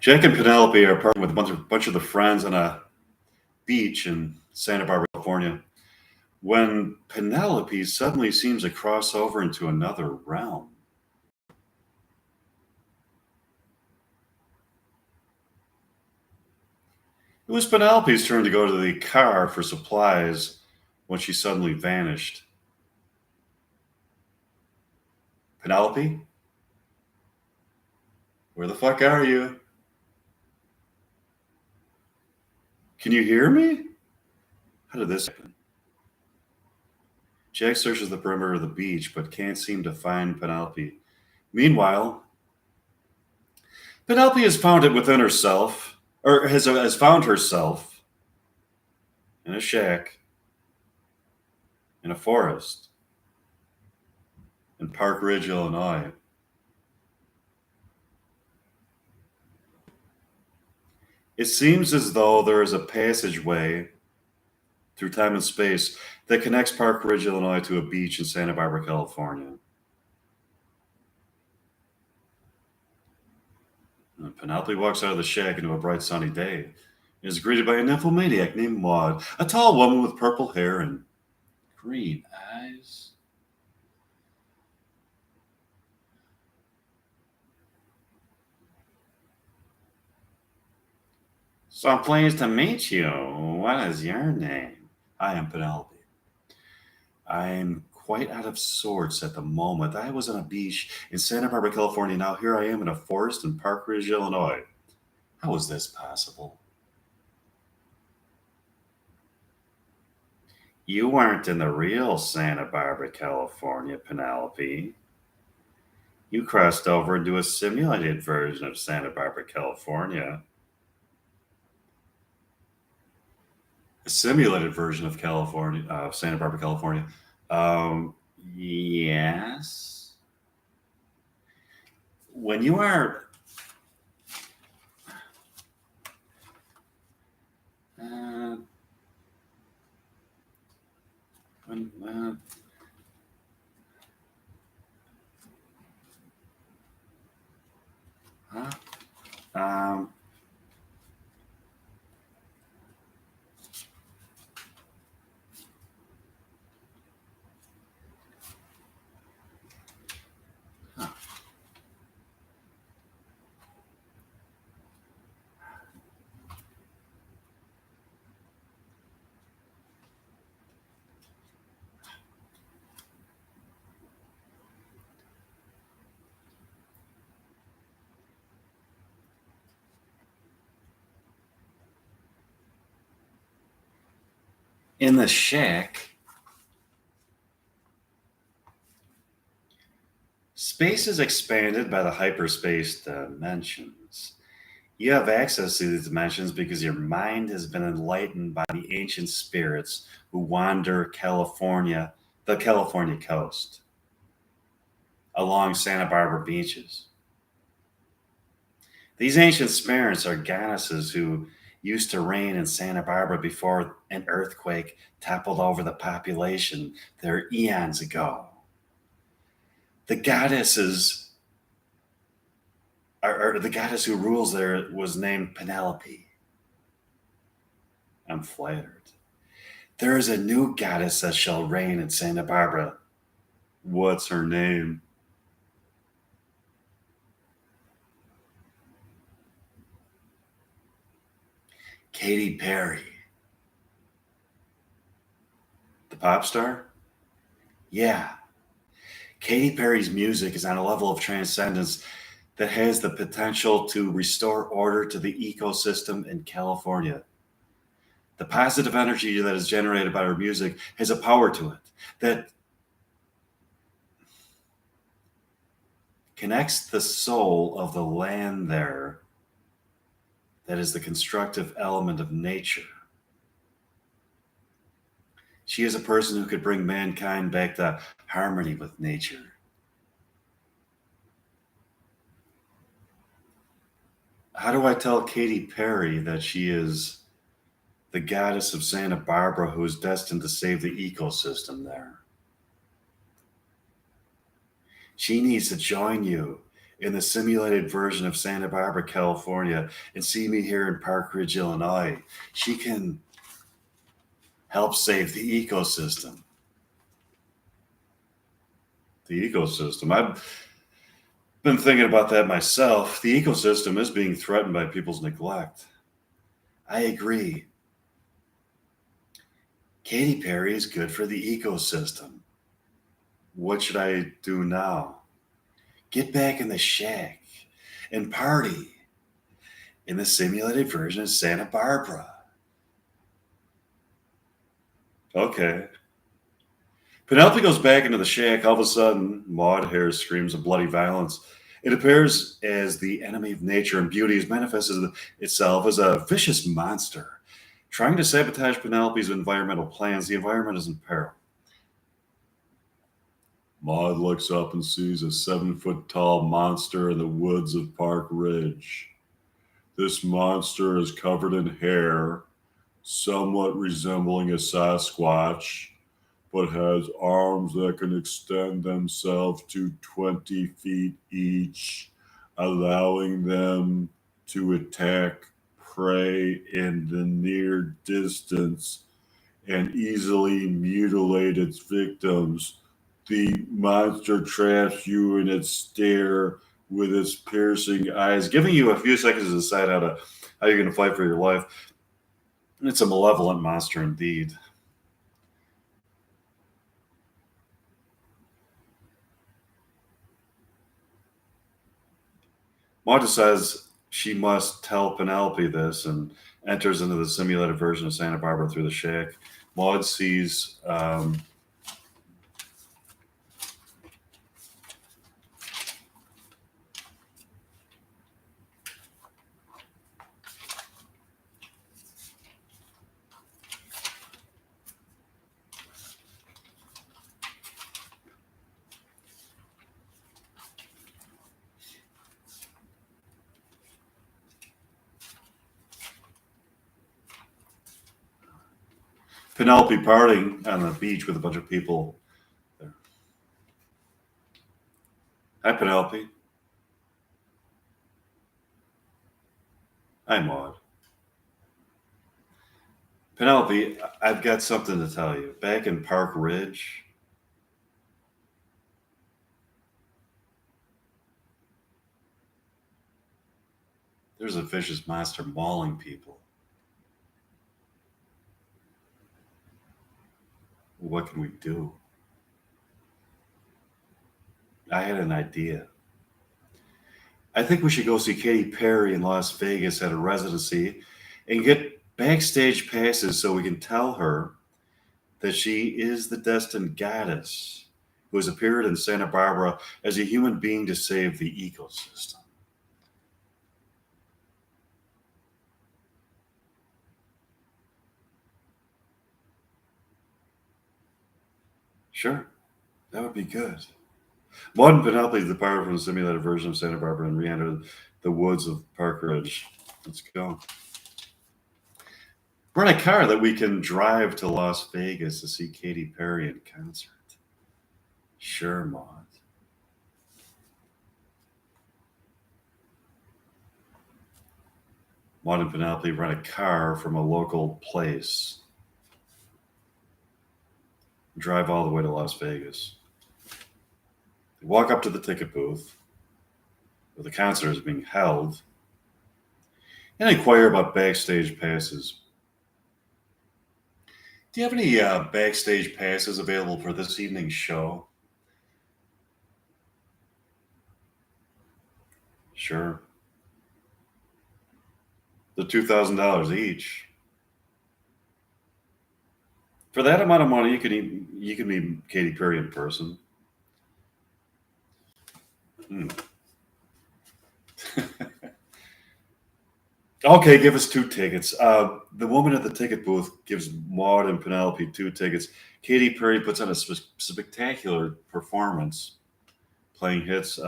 Jack and Penelope are partying with a bunch of the friends on a beach in Santa Barbara, California, when Penelope suddenly seems to cross over into another realm. It was Penelope's turn to go to the car for supplies when she suddenly vanished. Penelope, where the fuck are you? Can you hear me? How did this happen? Jack searches the perimeter of the beach but can't seem to find Penelope. Meanwhile, Penelope has found it within herself, or has found herself in a shack in a forest in Park Ridge, Illinois. It seems as though there is a passageway through time and space that connects Park Ridge, Illinois to a beach in Santa Barbara, California. And Penelope walks out of the shack into a bright sunny day and is greeted by a nymphomaniac named Maud, a tall woman with purple hair and green eyes. So I'm pleased to meet you. What is your name? I am Penelope. I'm quite out of sorts at the moment. I was on a beach in Santa Barbara, California. Now here I am in a forest in Park Ridge, Illinois. How is this possible? You weren't in the real Santa Barbara, California, Penelope. You crossed over into a simulated version of Santa Barbara, California. A simulated version of California, Santa Barbara, California. Um, yes. When you are, uh, when, huh? Um, huh. In the shack, space is expanded by the hyperspace dimensions. You have access to these dimensions because your mind has been enlightened by the ancient spirits who wander the California coast, along Santa Barbara beaches. These ancient spirits are goddesses who used to reign in Santa Barbara before an earthquake toppled over the population there eons ago. The goddesses or the goddess who rules there was named Penelope. I'm flattered. There is a new goddess that shall reign in Santa Barbara. What's her name? Katy Perry. The pop star? Yeah. Katy Perry's music is on a level of transcendence that has the potential to restore order to the ecosystem in California. The positive energy that is generated by her music has a power to it that connects the soul of the land there, that is the constructive element of nature. She is a person who could bring mankind back to harmony with nature. How do I tell Katy Perry that she is the goddess of Santa Barbara who is destined to save the ecosystem there? She needs to join you in the simulated version of Santa Barbara, California, and see me here in Park Ridge, Illinois. She can help save the ecosystem. The ecosystem. I've been thinking about that myself. The ecosystem is being threatened by people's neglect. I agree. Katy Perry is good for the ecosystem. What should I do now? Get back in the shack and party in the simulated version of Santa Barbara. Okay. Penelope goes back into the shack. All of a sudden, Maud hears screams of bloody violence. It appears as the enemy of nature and beauty has manifested itself as a vicious monster, trying to sabotage Penelope's environmental plans. The environment is in peril. Maud looks up and sees a 7-foot tall monster in the woods of Park Ridge. This monster is covered in hair, somewhat resembling a Sasquatch, but has arms that can extend themselves to 20 feet each, allowing them to attack prey in the near distance and easily mutilate its victims. The monster traps you in its stare with its piercing eyes, giving you a few seconds to decide how you're going to fight for your life. It's a malevolent monster indeed. Marta says she must tell Penelope this and enters into the simulated version of Santa Barbara through the shack. Maud sees Penelope partying on the beach with a bunch of people there. Hi, Penelope. Hi, Maud. Penelope, I've got something to tell you. Back in Park Ridge, there's a vicious monster mauling people. What can we do? I had an idea. I think we should go see Katy Perry in Las Vegas at a residency and get backstage passes so we can tell her that she is the destined goddess who has appeared in Santa Barbara as a human being to save the ecosystem. Sure, that would be good. Maud and Penelope depart from the simulated version of Santa Barbara and re-enter the woods of Park Ridge. Let's go. Rent a car that we can drive to Las Vegas to see Katy Perry in concert. Sure, Maud. Maud and Penelope rent a car from a local place. Drive all the way to Las Vegas. They walk up to the ticket booth where the concert is being held and inquire about backstage passes. Do you have any backstage passes available for this evening's show? Sure. The $2,000 each. For that amount of money, you can meet Katy Perry in person. Hmm. Okay, give us 2 tickets. The woman at the ticket booth gives Maud and Penelope 2 tickets. Katy Perry puts on a spectacular performance, playing hits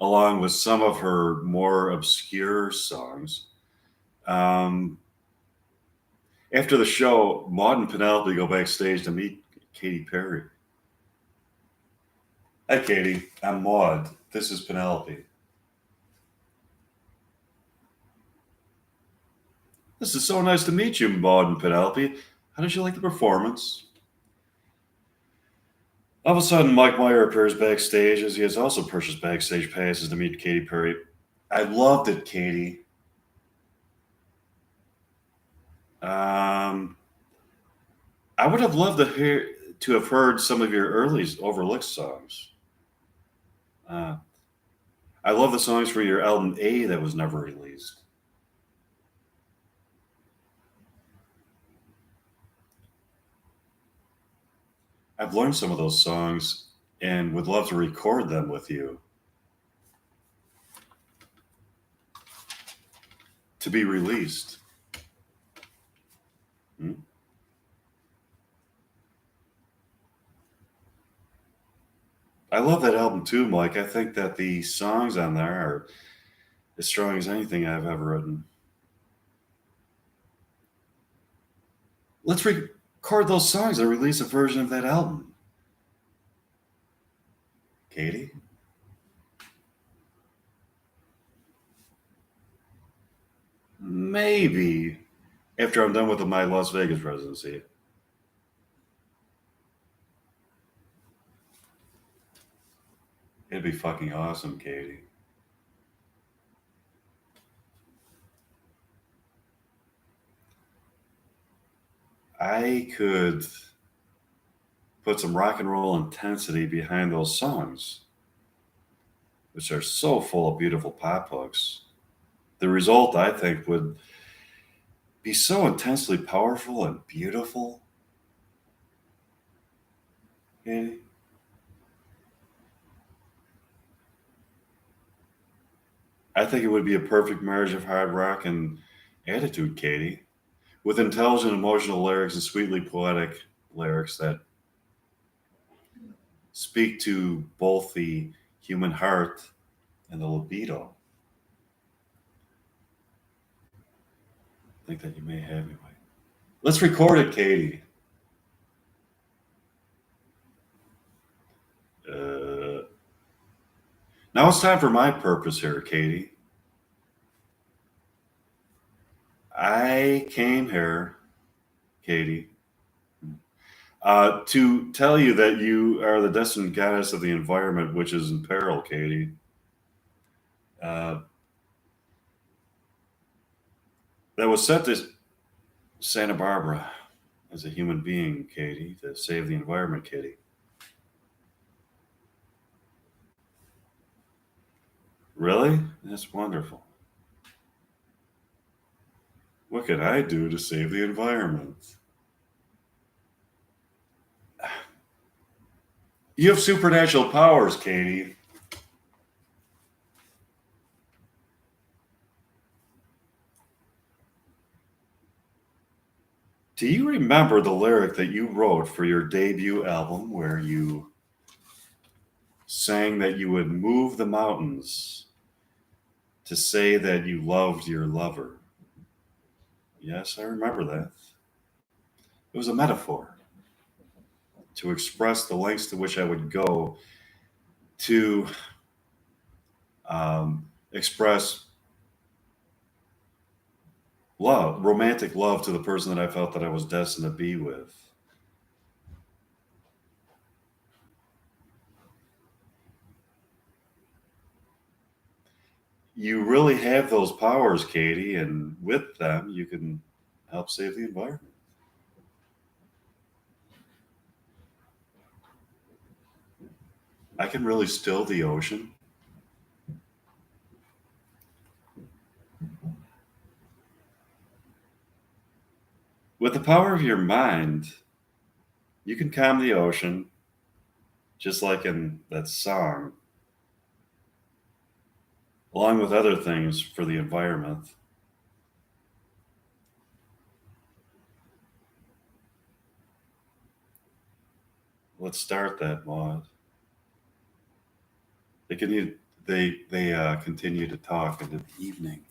along with some of her more obscure songs. Um, After the show, Maud and Penelope go backstage to meet Katy Perry. Hi, Katy. I'm Maud. This is Penelope. This is so nice to meet you, Maud and Penelope. How did you like the performance? All of a sudden, Mike Meyer appears backstage as he has also purchased backstage passes to meet Katy Perry. I loved it, Katy. Um, I would have loved to have heard some of your early overlooked songs. Uh, I love the songs for your album A that was never released. I've learned some of those songs and would love to record them with you to be released. Hmm? I love that album too, Mike. I think that the songs on there are as strong as anything I've ever written. Let's record those songs and release a version of that album. Katy? Maybe after I'm done with my Las Vegas residency. It'd be fucking awesome, Katy. I could put some rock and roll intensity behind those songs, which are so full of beautiful pop hooks. The result, I think, would be so intensely powerful and beautiful. Katy. I think it would be a perfect marriage of hard rock and attitude, Katy, with intelligent, emotional lyrics and sweetly poetic lyrics that speak to both the human heart and the libido. I think that you may have me. Mike. Let's record it, Katy. Uh, Now it's time for my purpose here, Katy. I came here, Katy, to tell you that you are the destined goddess of the environment, which is in peril, Katy. Uh, that was sent to Santa Barbara as a human being, Katy, to save the environment, Katy. Really? That's wonderful. What can I do to save the environment? You have supernatural powers, Katy. Do you remember the lyric that you wrote for your debut album where you sang that you would move the mountains to say that you loved your lover? Yes, I remember that. It was a metaphor to express the lengths to which I would go to express love, romantic love to the person that I felt that I was destined to be with. You really have those powers, Katy, and with them, you can help save the environment. I can really still the ocean. With the power of your mind, you can calm the ocean, just like in that song, along with other things for the environment. Let's start that, Maud. They continue. They continue to talk into the evening.